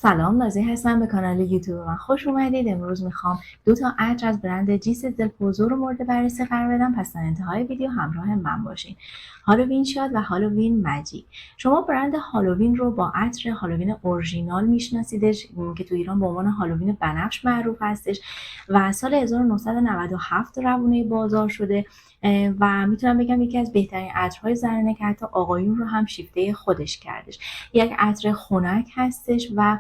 سلام، نازی هستم. به کانال یوتیوب من خوش اومدید. امروز میخوام 2 تا عطر از برند جیس دلپوزو رو مورد بررسی قرار بدم، پس تا انتهای ویدیو همراه من باشین. هالووین شاد و هالووین مجیک. شما برند هالووین رو با عطر هالووین اورژینال میشناسیدش که تو ایران به عنوان هالووین بنفش معروف هستش و سال 1997 روونه بازار شده و میتونم بگم یکی از بهترین عطرهای زنانه که حتی آقایون رو هم شیفته خودش کردش. یک عطر خنک هستش و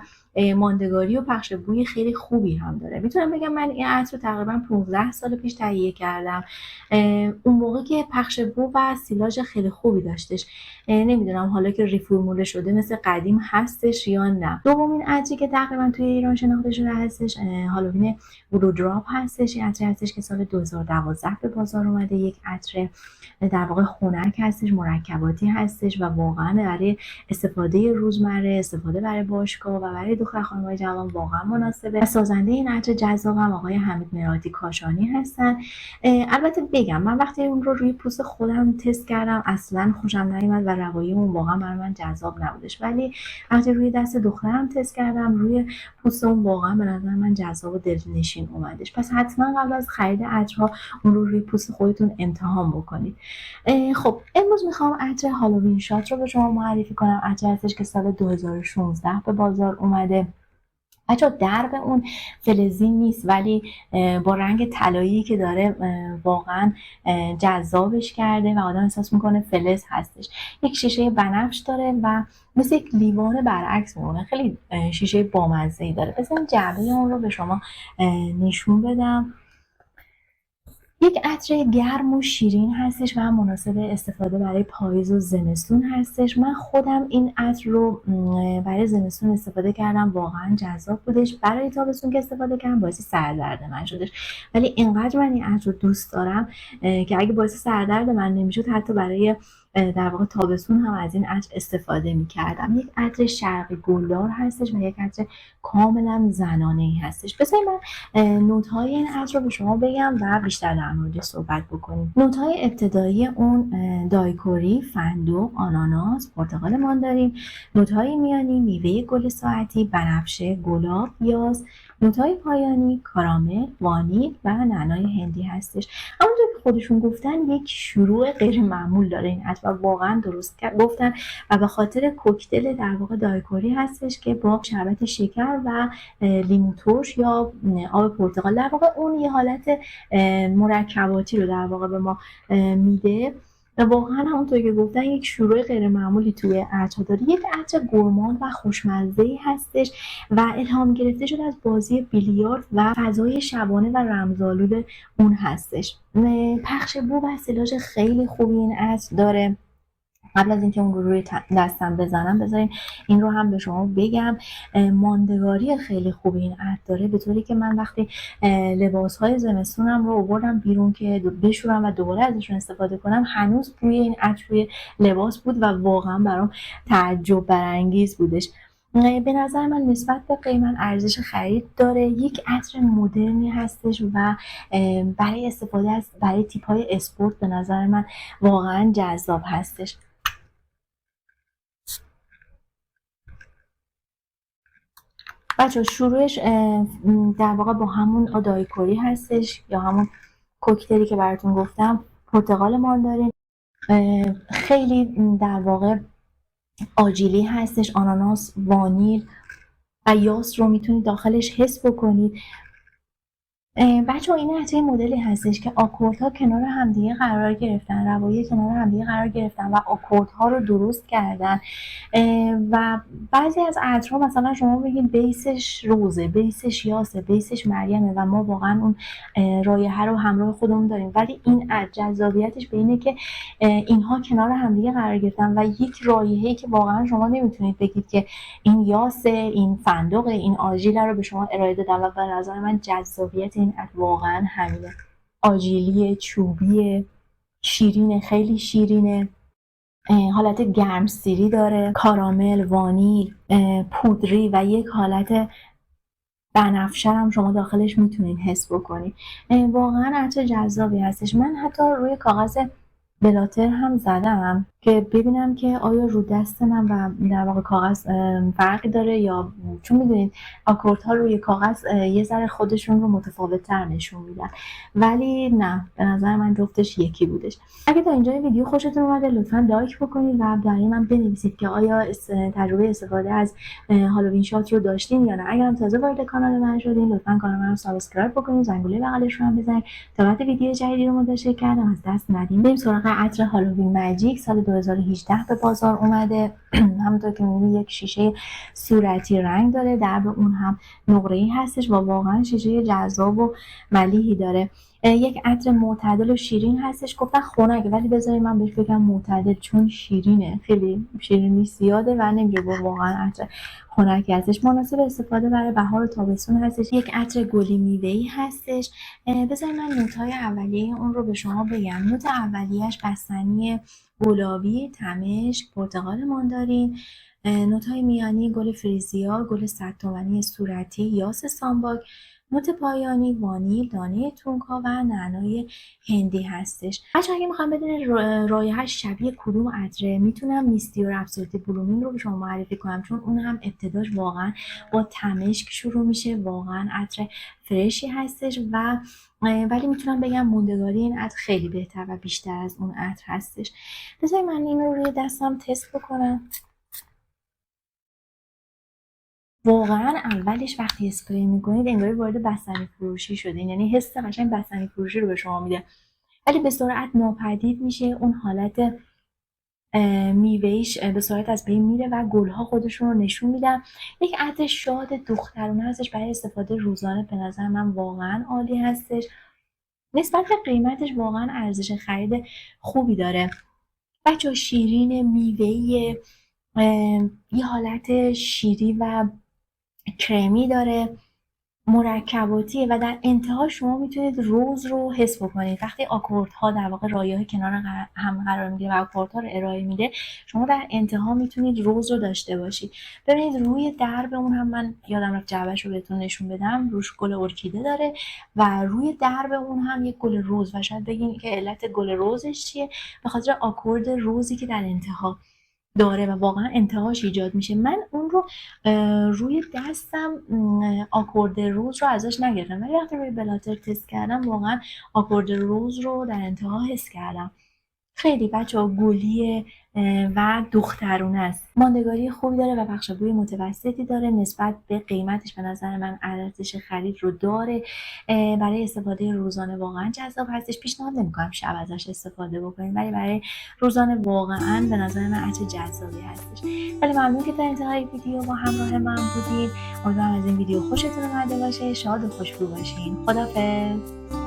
ماندگاری و پخش بوی خیلی خوبی هم داره. میتونم بگم من این عطر رو تقریبا 15 سال پیش تهیه کردم. اون موقع که پخش بو و سیلاژ خیلی خوبی داشتش. نمیدونم حالا که ریفورموله شده مثل قدیم هستش یا نه. دومین عطری که تقریبا توی ایران شناخته شده هستش هالووین بلو دراپ هستش. این عطر هستش که سال 2012 به بازار اومده. یک عطر در واقع خنک هستش، مرکباتی هستش و واقعا برای استفاده روزمره، استفاده برای باشگاه و برای دختر خانم‌های جوان واقعا مناسبه. و سازنده این عطر جذابم آقای حمید مراتی کاشانی هستن. البته بگم من وقتی اون رو روی پوست خودم تست کردم اصلا خوشم نیومد و روایی اون واقعا برای من جذاب نبودش، ولی وقتی روی دست دخترم تست کردم روی پوست اون واقعا به نظر من جذاب و دلنشین اومدش. پس حتما قبل از خرید عطرها اون رو روی پوست خودتون امتحان بکنید. خب امروز میخوام عطر هالووین شات رو به شما معرفی کنم. عطر هستش که سال 2016 به بازار اومده. بچه درب اون فلزی نیست ولی با رنگ طلایی که داره واقعا جذابش کرده و آدم احساس میکنه فلز هستش. یک شیشه بنفش داره و مثل یک لیوان برعکس میمونه. خیلی شیشه بامزه‌ای داره. بذارین جعبه اون رو به شما نشون بدم. یک عطر گرم و شیرین هستش و مناسب استفاده برای پاییز و زمستون هستش. من خودم این عطر رو برای زمستون استفاده کردم، واقعا جذاب بودش. برای تابستون که استفاده کردم باعث سردرد من شدش، ولی اینقدر من این عطر رو دوست دارم که اگه باعث سردرد من نمیشد حتی برای در واقع تابستون هم از این عطر استفاده میکردم. یک عطر شرقی گلدار هستش و یک عطر کاملا زنانه‌ای هستش. بذارید من نوت‌های این عطر رو به شما بگم و بیشتر در موردش صحبت بکنیم. نوت‌های ابتدایی اون دایکوری، فندق، آناناس، پرتقال ماندارین. نوت‌های میانی میوه گل ساعتی، بنفشه، گلاب، یاس. نوت‌های پایانی کارامل، وانیل و نعنای هندی هستش. همونطور که خودشون گفتن یک شروع غیر معمول داره این عطر و واقعا درست گفتن و به خاطر کوکتل در واقع دایکوری هستش که با شربت شکر و لیمو ترش یا آب پرتقال در واقع اون یه حالت مرکباتی رو در واقع به ما میده و واقعا همونطور که گفتن یک شروع غیر معمولی توی عطر داره. یک عطر گرمان و خوشمزه‌ای هستش و الهام گرفته شده از بازی بیلیارد و فضای شبانه و رمزآلود اون هستش. پخش بو و سیلاژ خیلی خوبی این عطر داره. قبل از اینکه اون رو روی دستم بزنم بذارین این رو هم به شما بگم. ماندگاری خیلی خوبی این عطر داره، به طوری که من وقتی لباس‌های زمستونم رو آوردم بیرون که بشورم و دوباره ازشون استفاده کنم هنوز بوی این عطر روی لباس بود و واقعا برام تعجب برانگیز بودش. به نظر من نسبت به قیمت ارزش خرید داره. یک عطر مدرنی هستش و برای استفاده از برای تیپ‌های اسپورت به نظر من واقعا جذاب هستش. بچه شروعش در واقع با همون دایکوری هستش یا همون کوکتلی که براتون گفتم، پرتقال ماندارین، خیلی در واقع آجیلی هستش، آناناس، وانیل و یاس رو میتونید داخلش حس بکنید. بچه ها این عطر مدلی هستش که آکوردها کنار همدیگه قرار گرفتن، روایی کنار همدیگه قرار گرفتن و آکوردها رو درست کردن و بعضی از عطرها مثلا شما بگید بیسش روزه، بیسش یاسه، بیسش مریمه و ما واقعا اون رایحه رو همراه خودمون داریم، ولی این عطر جذابیتش به اینه که اینها کنار همدیگه قرار گرفتن و یک رایحه‌ای که واقعا شما نمیتونید بگید که این یاسه، این فندق، این آژیل رو به شما ارائه دادن و به نظر من جذابیت این عطر واقعا همینه. آجیلی، چوبی، شیرینه، خیلی شیرینه، حالت گرمسیری داره، کارامل، وانیل، پودری و یک حالت بنفشه هم شما داخلش میتونید حس بکنید. واقعا عطر جذابی هستش. من حتی روی کاغذ بلاتر هم زدم که ببینم که آیا رو دست من و در واقع کاغذ فرقی داره، یا چون میدونید آکوردها روی کاغذ یه ذره خودشون رو متفاوت‌تر نشون میدن، ولی نه، به نظر من جفتش یکی بودش. اگه تا اینجا ویدیو خوشتون اومده لطفا لایک بکنید و برای من بنویسید که آیا تجربه استفاده از هالووین شات رو داشتین یا نه. اگرم تازه وارد کانال من شدین لطفا کانال من رو سابسکرایب بکنید، زنگوله بغلش رو هم بزنید تا وقتی ویدیو جدیدی رو منتشر کردم از دست ندین. بریم سراغ عطر هالووین ماجیک. سال 2018 به بازار اومده. همونطور که می‌بینید یک شیشه صورتی رنگ داره، درب اون هم نقره‌ای هستش و واقعا شیشه جذاب و ملیحی داره. یک عطر معتدل و شیرین هستش. گفتن خنکه ولی بذارید من بهش بگم معتدل، چون شیرینه، خیلی شیرینی زیاده و نمیشه گفت واقعا عطر خنکی هستش. مناسب استفاده برای بهار و تابستون هستش. یک عطر گلی میوه‌ای هستش. بذارید من نوت‌های اولیه اون رو به شما بگم. نوت اولیه‌اش بستنی گلابی، تمشک، پرتقال ماندارین. نوت‌های میانی گل فریزیا، گل صدتومانی صورتی، یاس سامباک. نوت پایانی وانیل، دانه تونکا و نعنای هندی هستش. بچه‌ها اگه میخوام بدونید رایحه‌اش شبیه کدوم عطره، میتونم میستی و رپسودی بلومینگ رو به شما معرفی کنم، چون اون هم ابتداش واقعا با تمشک شروع میشه. واقعا عطر فرشی هستش و ولی میتونم بگم موندگاری این عطر خیلی بهتر و بیشتر از اون عطر هستش. بذارید من این رو روی دستم تست بکنم. واقعا اولش وقتی اسپری میکنید انگاری وارد بستنی فروشی شدین، یعنی حس قشنگ بستنی فروشی رو به شما میده، ولی به سرعت ناپدید میشه. اون حالت میوه‌ایش به سرعت از بین میره و گلها خودشون رو نشون میدن. یک عطر شاد دخترانه هستش برای استفاده روزانه. به نظر من واقعا عالی هستش. نسبت به قیمتش واقعا ارزش خرید خوبی داره. بچه شیرین میوه‌ای، یه حالت شیری و کرمی داره، مرکباتیه و در انتها شما میتونید روز رو حس بکنید. وقتی آکوردها در واقع رایه‌های کنار هم قرار میگیره و آکوردها رو ارائه میده، شما در انتها میتونید روز رو داشته باشید. ببینید روی درب اون هم من یادم رفت جعبه‌ش رو بهتون نشون بدم، روش گل ارکیده داره و روی درب اون هم یک گل رز، و شاید بگین که علت گل رزش چیه، به خاطر آکورد روزی که در انتها داره و واقعا انتهاش ایجاد میشه. من اون رو روی دستم آکورد روز رو ازش نگرفتم، ولی وقتی روی بلاتر تست کردم واقعا آکورد روز رو در انتها حس کردم. خیلی بچه‌ها گلیه و دخترونه است. ماندگاری خوبی داره و بخش بوی متوسطی داره. نسبت به قیمتش به نظر من ارزش خرید رو داره. برای استفاده روزانه واقعا جذاب هستش. پیشنهاد نمی‌کنم شب ازش استفاده بکنید، ولی برای روزانه واقعا به نظر من عطر جذابی هستش. خیلی ممنون که تا انتهای ویدیو با همراه من بودید. امیدوارم از این ویدیو خوشتون اومده باشه. شاد و خوشبو باشین. خدافظ.